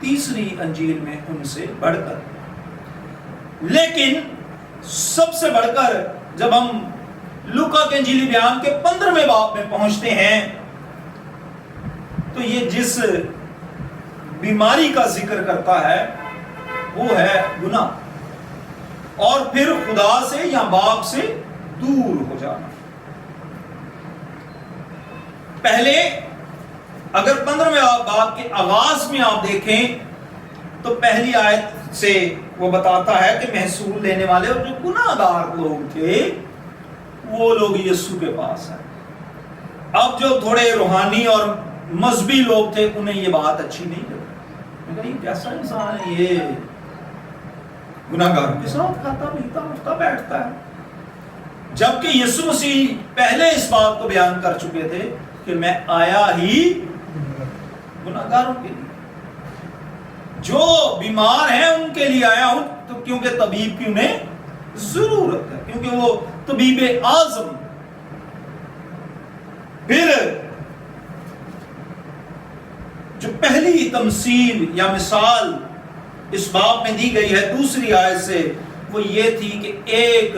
تیسری انجیل میں ان سے بڑھ کر. لیکن سب سے بڑھ کر جب ہم لوکا کے انجیلی بیان کے 15ویں باب میں پہنچتے ہیں تو یہ جس بیماری کا ذکر کرتا ہے وہ ہے گناہ اور پھر خدا سے یا باپ سے دور ہو جانا. پہلے اگر 15ویں باب کے آغاز میں آپ دیکھیں تو پہلی آیت سے وہ بتاتا ہے کہ محصول لینے والے اور جو گناہ گار لوگ تھے وہ لوگ یسوع کے پاس آئے. اب جو تھوڑے روحانی اور مذہبی لوگ تھے انہیں یہ بات اچھی نہیں لگی. یہ کیسا انسان ہے, یہ گناہ گاروں کے ساتھ کھاتا پیتا اٹھتا بیٹھتا ہے. جبکہ یسوع مسیح پہلے اس بات کو بیان کر چکے تھے کہ میں آیا ہی گناہ گاروں کے لیے, جو بیمار ہیں ان کے لیے آیا ہوں, تو کیونکہ طبیب کی انہیں ضرورت ہے, کیونکہ وہ طبیب اعظم. پھر جو پہلی تمثیل یا مثال اس باب میں دی گئی ہے دوسری آیت سے وہ یہ تھی کہ ایک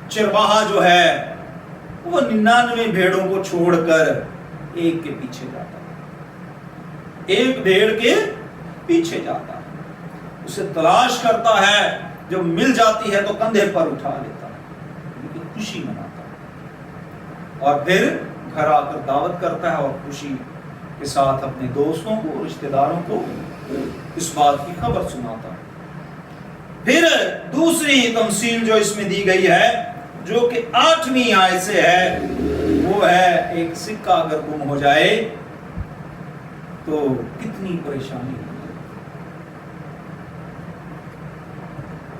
چرواہا جو ہے وہ 99 بھیڑوں کو چھوڑ کر ایک کے پیچھے جاتا ہے, ایک بھیڑ کے پیچھے جاتا ہے, اسے تلاش کرتا ہے, جب مل جاتی ہے تو کندھے پر اٹھا لیتا ہے, لیکن خوشی مناتا ہے اور پھر گھر آ کر دعوت کرتا ہے اور خوشی کے ساتھ اپنے دوستوں کو, رشتہ داروں کو اس بات کی خبر سناتا ہے. پھر دوسری تمثیل جو اس میں دی گئی ہے جو کہ 8ویں آیت سے ہے وہ ہے ایک سکہ اگر گم ہو جائے تو کتنی پریشانی ہوتی ہے,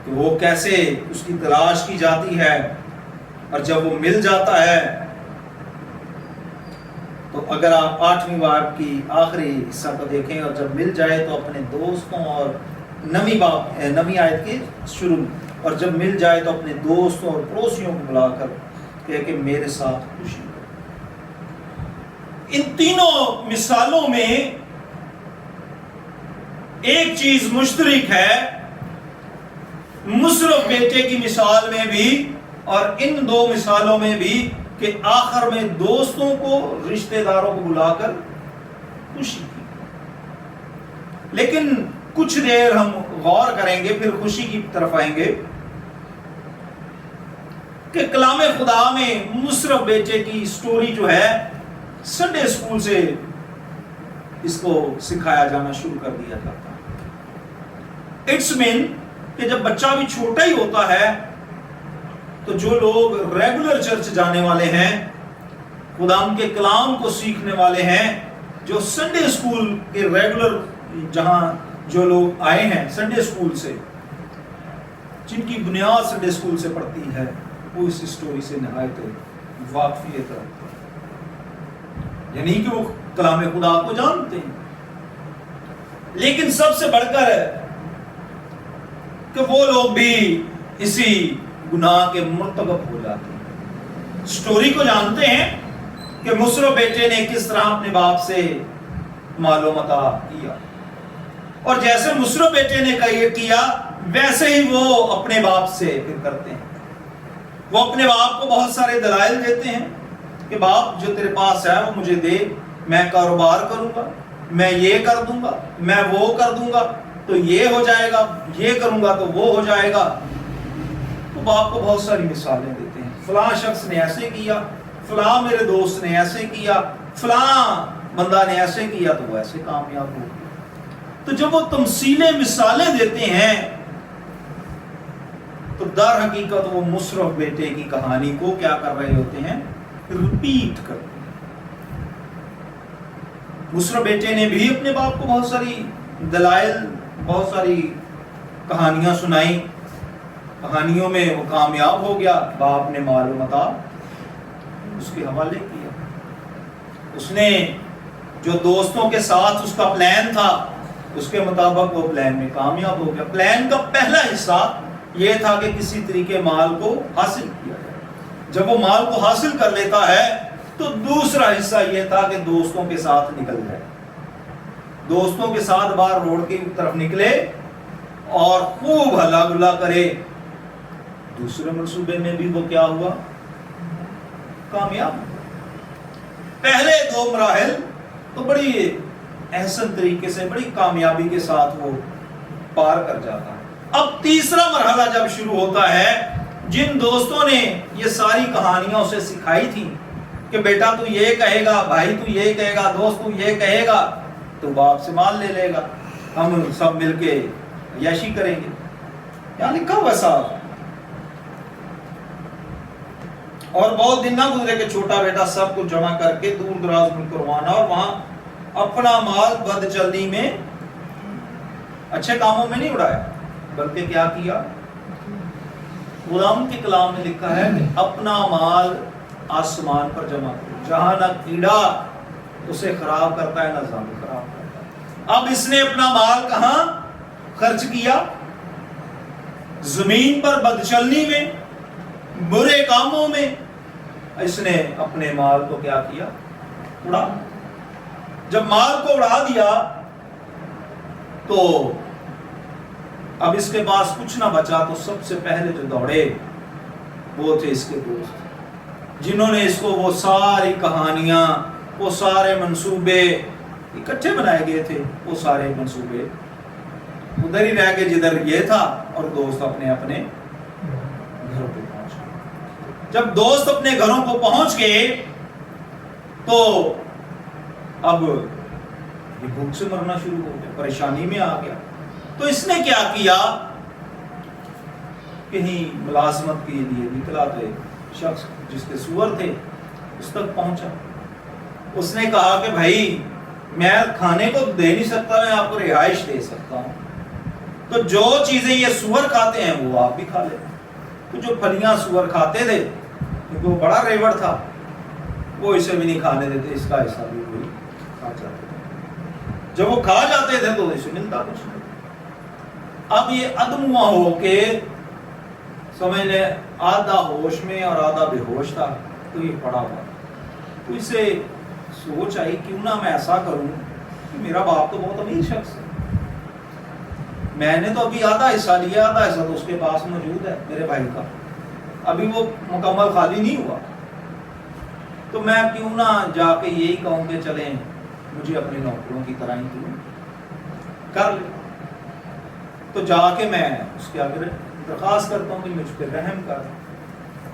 کہ وہ کیسے اس کی تلاش کی جاتی ہے اور جب وہ مل جاتا ہے تو اگر آپ 8ویں باب کی آخری حصہ کو دیکھیں اور جب مل جائے تو اپنے دوستوں اور 9ویں آیت کے شروع میں, اور جب مل جائے تو اپنے دوستوں اور پڑوسیوں کو بلا کر کہے کہ میرے ساتھ خوشی ہو. ان تینوں مثالوں میں ایک چیز مشترک ہے, مصرف بیٹے کی مثال میں بھی اور ان دو مثالوں میں بھی, کہ آخر میں دوستوں کو, رشتہ داروں کو بلا کر خوشی کی. لیکن کچھ دیر ہم غور کریں گے پھر خوشی کی طرف آئیں گے کہ کلام خدا میں مصرف بیٹے کی سٹوری جو ہے سنڈے اسکول سے اس کو سکھایا جانا شروع کر دیا جاتا ہے. اٹس مین کہ جب بچہ بھی چھوٹا ہی ہوتا ہے تو جو لوگ ریگولر چرچ جانے والے ہیں, خدا کے کلام کو سیکھنے والے ہیں, جو سنڈے اسکول کے ریگولر جہاں جو لوگ آئے ہیں سنڈے اسکول سے, جن کی بنیاد سنڈے اسکول سے پڑتی ہے, وہ اس سٹوری سے نہایت واقفیت رکھتے ہیں, یعنی کہ وہ کلام خدا کو جانتے ہیں. لیکن سب سے بڑھ کر کہ وہ لوگ بھی اسی گناہ کے مرتکب ہو جاتے ہیں. سٹوری کو جانتے ہیں کہ مصرف بیٹے نے کس طرح اپنے باپ سے مال و متاع کیا, اور جیسے مصرف بیٹے نے کیا ویسے ہی وہ اپنے باپ سے پھر کرتے ہیں. وہ اپنے باپ کو بہت سارے دلائل دیتے ہیں کہ باپ جو تیرے پاس ہے وہ مجھے دے, میں کاروبار کروں گا, میں یہ کر دوں گا, میں وہ کر دوں گا تو یہ ہو جائے گا, یہ کروں گا تو وہ ہو جائے گا. تو باپ کو بہت ساری مثالیں دیتے ہیں, فلاں شخص نے ایسے کیا, فلاں میرے دوست نے ایسے کیا, فلاں بندہ نے ایسے کیا تو وہ ایسے کامیاب ہو. تو جب وہ تمثیلیں مثالیں دیتے ہیں تو در حقیقت وہ مصرف بیٹے کی کہانی کو کیا کر رہے ہوتے ہیں, ریپیٹ کرتے ہیں. مصرف بیٹے نے بھی اپنے باپ کو بہت ساری دلائل, بہت ساری کہانیاں سنائی, کہانیوں میں وہ کامیاب ہو گیا, باپ نے مال و متاع اس کے حوالے کیا. اس نے جو دوستوں کے ساتھ اس کا پلان تھا اس کے مطابق وہ پلان میں کامیاب ہو گیا. پلان کا پہلا حصہ یہ تھا کہ کسی طریقے مال کو حاصل کیا جائے. جب وہ مال کو حاصل کر لیتا ہے تو دوسرا حصہ یہ تھا کہ دوستوں کے ساتھ نکل جائے. دوستوں کے ساتھ باہر روڈ کی طرف نکلے اور خوب ہلا گلا کرے. دوسرے منصوبے میں بھی وہ کیا ہوا؟ کامیاب. پہلے 2 مراحل تو بڑی احسن طریقے سے بڑی کامیابی کے ساتھ وہ پار کر جاتا ہے. اب تیسرا مرحلہ جب شروع ہوتا ہے، جن دوستوں نے یہ ساری کہانیاں اسے سکھائی تھی کہ بیٹا تو یہ کہے گا، بھائی تو یہ کہے گا، دوست تو یہ کہے گا، تو باپ سے مال لے لے گا، ہم سب مل کے عیاشی کریں گے. یہاں لکھا ہوا صاحب. اور بہت دن نہ گزرے کہ چھوٹا بیٹا سب کو جمع کر کے دور دراز ملک کو روانہ، اور وہاں اپنا مال بد چلنی میں، اچھے کاموں میں نہیں اڑایا، بلکہ کیا کیا؟ غلام کے کلام میں لکھا ہے کہ اپنا مال آسمان پر جمع کرو، جہاں نہ کیڑا اسے خراب کرتا ہے نہ زانو خراب کرتا ہے. اب اس نے اپنا مال کہاں خرچ کیا؟ زمین پر بدچلنی میں، برے کاموں میں. اس نے اپنے مال کو کیا کیا؟ اڑا. جب مال کو اڑا دیا تو اب اس کے پاس کچھ نہ بچا. تو سب سے پہلے جو دوڑے وہ تھے اس کے دوست، جنہوں نے اس کو وہ ساری کہانیاں، وہ سارے منصوبے اکٹھے بنائے گئے تھے، وہ سارے منصوبے ادھر ہی رہ کے جدھر یہ تھا، اور دوست اپنے اپنے گھروں پہ پہنچ گئے. جب دوست اپنے گھروں کو پہنچ گئے تو اب یہ بھوک سے مرنا شروع ہو گیا، پریشانی میں آ گیا. تو اس نے کیا کیا؟ کہیں ملازمت کے لیے نکلا تو شخص جس کے سور تھے اس تک پہنچا. اس نے کہا کہ بھائی میں کھانے کو دے نہیں سکتا، میں آپ کو رہائش دے سکتا ہوں، تو جو چیزیں یہ سور کھاتے ہیں وہ آپ بھی کھا لیں. تو جو پھلیاں سور کھاتے تھے، کیونکہ وہ بڑا ریوڑ تھا، وہ اسے بھی نہیں کھانے دیتے، اس کا حصہ بھی وہی کھا جاتے تھے. جب وہ کھا جاتے تھے تو اسے ملتا کچھ نہیں. اب یہ ادموا ہو کے سمجھ لے آدھا ہوش میں اور آدھا بے ہوش تھا، تو یہ پڑا ہوا. تو اسے سوچ آئی کیوں نہ میں ایسا کروں کہ میرا باپ تو بہت امیر شخص ہے، میں نے تو ابھی آدھا حصہ لیا، آدھا حصہ تو اس کے پاس موجود ہے میرے بھائی کا، ابھی وہ مکمل خالی نہیں ہوا. تو میں کیوں نہ جا کے یہی کہوں کہ چلیں مجھے اپنے نوکروں کی طرح ہی کیوں کر لے. تو جا کے میں اس کے آگے درخواست کرتا ہوں کہ مجھ پہ رحم کر.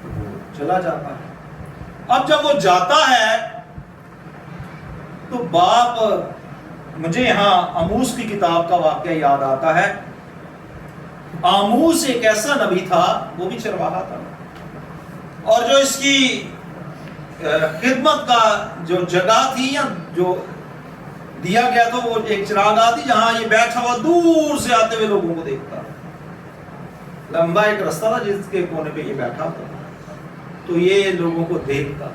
وہ چلا جاتا ہے. اب جب وہ جاتا ہے تو باپ، مجھے یہاں آموس کی کتاب کا واقعہ یاد آتا ہے. آموس ایک ایسا نبی تھا، وہ بھی چرواہا تھا، اور جو اس کی خدمت کا جو جگہ تھی یا جو دیا گیا تھا وہ ایک چراگاہ تھی، جہاں یہ بیٹھا ہوا دور سے آتے ہوئے لوگوں کو دیکھتا. لمبا ایک رستہ تھا جس کے کونے پہ یہ بیٹھا تھا، تو یہ لوگوں کو دیکھتا،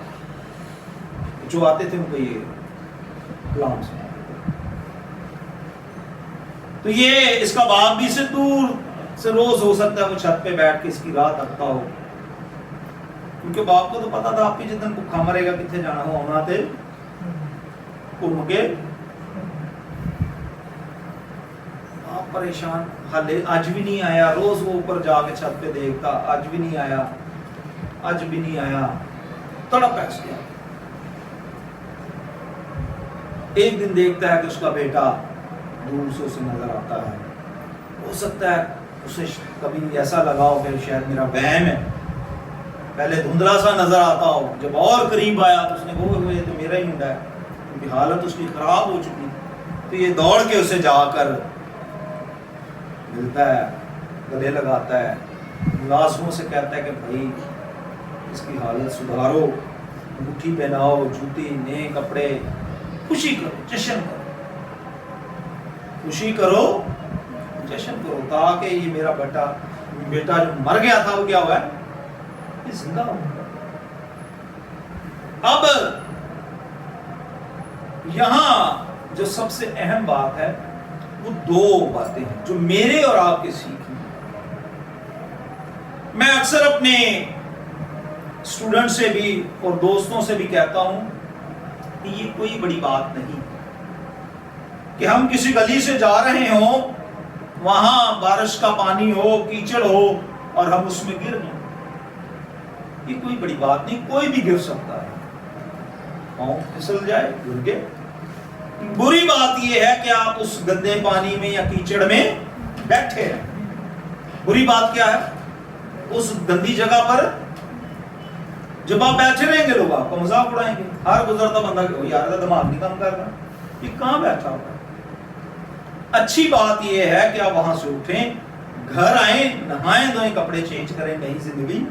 جو آتے تھے ان کو یہ کلام سنا. تو یہ اس کا باپ بھی اسے دور سے روز ہو سکتا ہے وہ چھت پہ بیٹھ کے اس کی راہ تکتا ہو، کیونکہ باپ کو تو پتا تھا آپ کی جتن بھوکا مرے گا کتنے جانا ہو ہونا تے کم کے. آپ پریشان، حالے آج بھی نہیں آیا. روز وہ اوپر جا کے چھت پہ دیکھتا، آج بھی نہیں آیا، آج بھی نہیں آیا. تڑپ ہے اس کے. ایک دن دیکھتا ہے کہ اس کا بیٹا دور سے اسے نظر آتا ہے. ہو سکتا ہے اسے کبھی ایسا لگا ہو کہ شاید میرا وہم ہے، پہلے دھندلا سا نظر آتا ہو، جب اور قریب آیا تو اس نے کہا یہ تو میرا ہی منڈا ہے، کیونکہ حالت اس کی خراب ہو چکی. تو یہ دوڑ کے اسے جا کر ملتا ہے، گلے لگاتا ہے، ملازموں سے کہتا ہے کہ بھائی اس کی حالت سدھارو، انگوٹھی پہناؤ، جوتی، نئے کپڑے، خوشی کرو، جشن کرو، خوشی کرو، جشن کرو، تاکہ یہ میرا بیٹا جو مر گیا تھا وہ کیا ہوا ہے، یہ زندہ ہو. اب یہاں جو سب سے اہم بات ہے وہ 2 باتیں ہیں جو میرے اور آپ کے سیکھیں. میں اکثر اپنے اسٹوڈنٹ سے بھی اور دوستوں سے بھی کہتا ہوں کہ یہ کوئی بڑی بات نہیں. کہ ہم کسی گلی سے جا رہے ہوں، وہاں بارش کا پانی ہو، کیچڑ ہو اور ہم اس میں گر جائیں، یہ کوئی بڑی بات نہیں، کوئی بھی گر سکتا ہے، پاؤں پھسل جائے، گر گئے۔ بری بات یہ ہے کہ آپ اس گندے پانی میں یا کیچڑ میں بیٹھے ہیں۔ بری بات کیا ہے؟ اس گندی جگہ پر جب آپ بیٹھے رہیں گے لوگ آپ کو مذاق اڑائیں گے، ہر گزرتا بندہ کہ یار دماغ نہیں کام کر رہا، یہ کہاں بیٹھا ہوا ہے؟ اچھی بات یہ ہے کہ آپ وہاں سے اٹھیں، گھر آئیں، نہائیں دھوئیں، کپڑے چینج کریں، نئی زندگی۔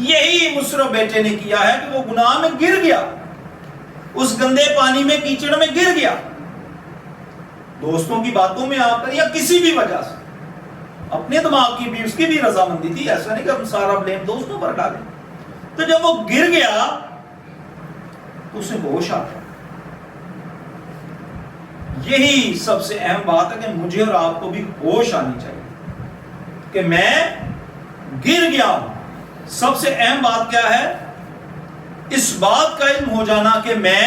یہی مصرف بیٹے نے کیا ہے کہ وہ گناہ میں گر گیا، اس گندے پانی میں، کیچڑ میں گر گیا، دوستوں کی باتوں میں آ کر یا کسی بھی وجہ سے، اپنے دماغ کی بھی، اس کی بھی رضامندی تھی، ایسا نہیں کہ ہم سارا بلیم دوستوں پر ڈالیں۔ تو جب وہ گر گیا تو اسے ہوش آ گیا۔ یہی سب سے اہم بات ہے کہ مجھے اور آپ کو بھی ہوش آنی چاہیے کہ میں گر گیا ہوں۔ سب سے اہم بات کیا ہے؟ اس بات کا علم ہو جانا کہ میں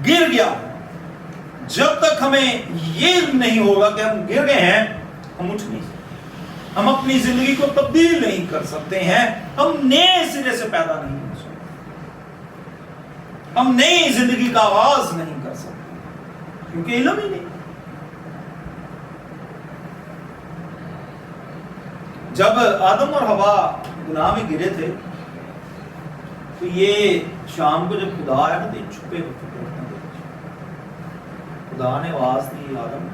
گر گیا ہوں۔ جب تک ہمیں یہ علم نہیں ہوگا کہ ہم گر گئے ہیں، ہم اٹھ نہیں سکتے، ہم اپنی زندگی کو تبدیل نہیں کر سکتے ہیں، ہم نئے سرے سے پیدا نہیں ہو سکتے، ہم نئی زندگی کا آغاز نہیں کر سکتے، کیونکہ علم ہی نہیں۔ جب آدم اور حوا گناہ میں گرے تھے تو یہ شام کو جب خدا آیا نا تو یہ چھپے ہوتے تھے، خدا نے آواز دی، آدم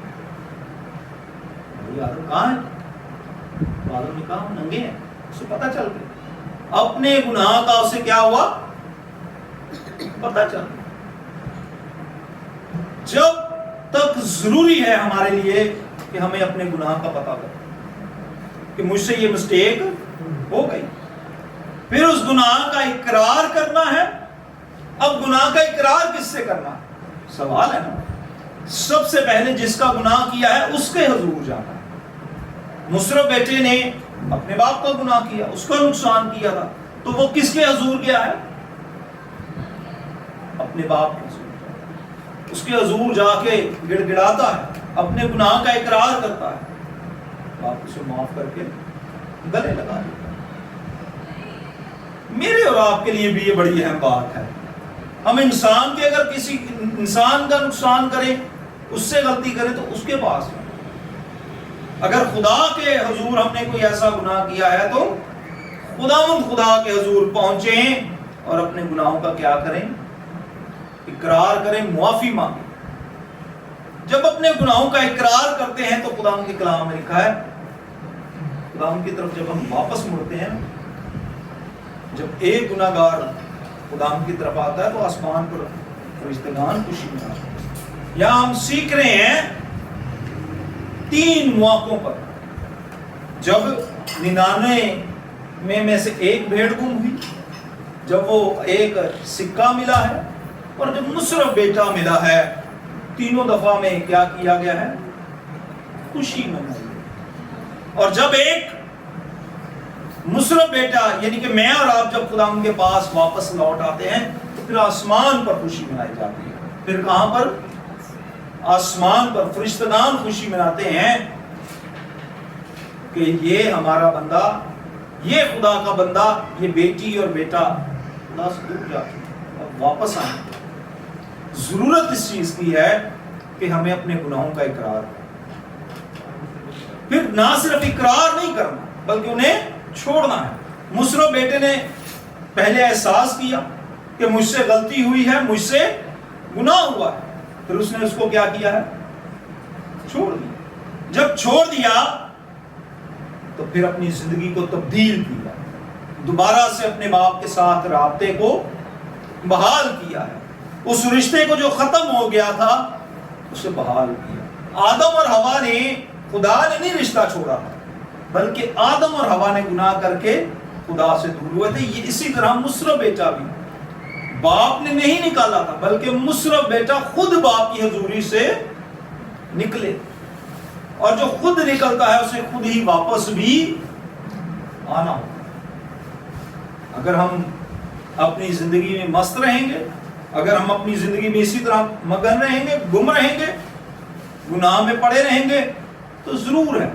آدم کہاں ہے؟ آدم نے کہا ہم ننگے ہیں، اسے پتہ چل گیا، اپنے گناہ کا اسے کیا ہوا؟ پتہ چل گیا۔ جب تک ضروری ہے ہمارے لیے کہ ہمیں اپنے گناہ کا پتہ لگے کہ مجھ سے یہ مسٹیک ہو گئی، پھر اس گناہ کا اقرار کرنا ہے۔ اب گناہ کا اقرار کس سے کرنا ہے؟ سوال ہے نا۔ سب سے پہلے جس کا گناہ کیا ہے اس کے حضور جانا ہے۔ مصرف بیٹے نے اپنے باپ کا گناہ کیا، اس کا نقصان کیا تھا، تو وہ کس کے حضور گیا ہے؟ اپنے باپ کے حضور، اس کے حضور جا کے گڑ گڑاتا ہے، اپنے گناہ کا اقرار کرتا ہے، باپ اسے معاف کر کے گلے لگا دیتا ہے۔ میرے اور آپ کے لیے بھی یہ بڑی اہم بات ہے۔ ہم انسان کے اگر کسی انسان کا نقصان کریں، اس سے غلطی کریں تو اس کے پاس ہے۔ اگر خدا کے حضور ہم نے کوئی ایسا گناہ کیا ہے تو خدا کے حضور پہنچیں اور اپنے گناہوں کا کیا کریں؟ اقرار کریں، معافی مانگیں۔ جب اپنے گناہوں کا اقرار کرتے ہیں تو خدا ان کے کلام میں لکھا ہے، خدا ان کی طرف جب ہم واپس مڑتے ہیں، جب ایک گناہگار خدا ان کی طرف آتا ہے تو آسمان پر فرشتگان خوشی مناتے ہیں۔ یہاں ہم سیکھ رہے ہیں 3 مواقعوں پر، جب 99 میں سے ایک بھیڑ گم ہوئی، جب وہ ایک سکہ ملا ہے، اور جب مصرف بیٹا ملا ہے، تینوں دفعہ میں کیا کیا گیا ہے؟ خوشی منائی۔ اور جب ایک مصرف بیٹا یعنی کہ میں اور آپ جب خدا ان کے پاس واپس لوٹ آتے ہیں تو پھر آسمان پر خوشی منائی جاتی ہے۔ پھر کہاں پر؟ آسمان پر فرشتگان خوشی مناتے ہیں کہ یہ ہمارا بندہ، یہ خدا کا بندہ، یہ بیٹی اور بیٹا خدا سے دور جا چکے، اب واپس آئیں۔ ضرورت اس چیز کی ہے کہ ہمیں اپنے گناہوں کا اقرار کرنا، پھر نہ صرف اقرار نہیں کرنا بلکہ انہیں چھوڑنا ہے۔ مصرف بیٹے نے پہلے احساس کیا کہ مجھ سے غلطی ہوئی ہے، مجھ سے گناہ ہوا ہے، پھر اس نے اس کو کیا کیا ہے؟ چھوڑ دیا۔ جب چھوڑ دیا تو پھر اپنی زندگی کو تبدیل کیا، دوبارہ سے اپنے باپ کے ساتھ رابطے کو بحال کیا ہے، اس رشتے کو جو ختم ہو گیا تھا اسے بحال کیا۔ آدم اور حوا نے، خدا نے نہیں رشتہ چھوڑا تھا بلکہ آدم اور حوا نے گناہ کر کے خدا سے دور ہوئے تھے۔ یہ اسی طرح مصرف بیٹا بھی باپ نے نہیں نکالا تھا بلکہ مصرف بیٹا خود باپ کی حضوری سے نکلے، اور جو خود نکلتا ہے اسے خود ہی واپس بھی آنا ہوگا۔ اگر ہم اپنی زندگی میں مست رہیں گے اگر ہم اپنی زندگی میں اسی طرح مگن رہیں گے، گم رہیں گے، گناہ میں پڑے رہیں گے، تو ضرور ہے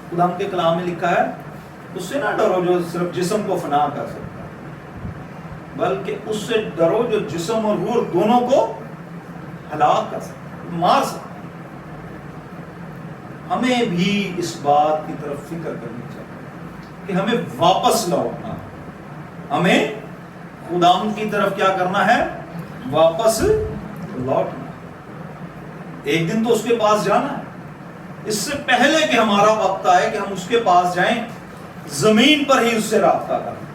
خدا کے کلام میں لکھا ہے اس سے نہ ڈرو جو صرف جسم کو فنا کر سکتا ہے، بلکہ اس سے ڈرو جو جسم اور روح دونوں کو ہلاک کر سکتا ہے، مار سکتا ہے۔ ہمیں بھی اس بات کی طرف فکر کرنی چاہیے کہ ہمیں واپس لوٹنا، ہمیں خدا کی طرف کیا کرنا ہے؟ واپس لوٹنا۔ ایک دن تو اس کے پاس جانا ہے، اس سے پہلے کہ ہمارا وقت آئے کہ ہم اس کے پاس جائیں، زمین پر ہی اس سے رابطہ کریں،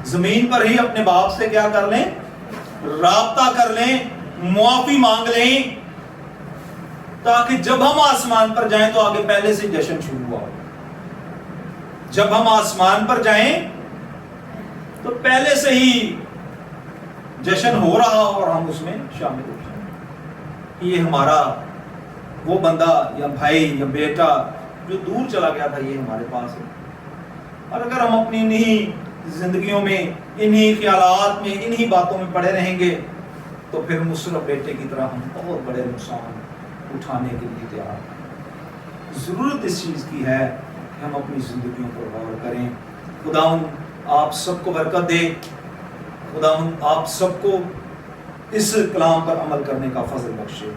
زمین پر ہی اپنے باپ سے کیا کر لیں؟ رابطہ کر لیں، معافی مانگ لیں، تاکہ جب ہم آسمان پر جائیں تو آگے پہلے سے جشن شروع ہوا ہو۔ جب ہم آسمان پر جائیں تو پہلے سے ہی جشن ہو رہا اور ہم اس میں شامل ہو جائیں۔ یہ ہمارا وہ بندہ یا بھائی یا بیٹا جو دور چلا گیا تھا، یہ ہمارے پاس ہے۔ اور اگر ہم اپنی انہی زندگیوں میں، انہی خیالات میں، انہی باتوں میں پڑے رہیں گے تو پھر مصرف بیٹے کی طرح ہم بہت بڑے نقصان اٹھانے کے لیے تیار ہیں۔ ضرورت اس چیز کی ہے کہ ہم اپنی زندگیوں پر غور کریں۔ خداوند آپ سب کو برکت دے، خداوند آپ سب کو اس کلام پر عمل کرنے کا فضل بخشے۔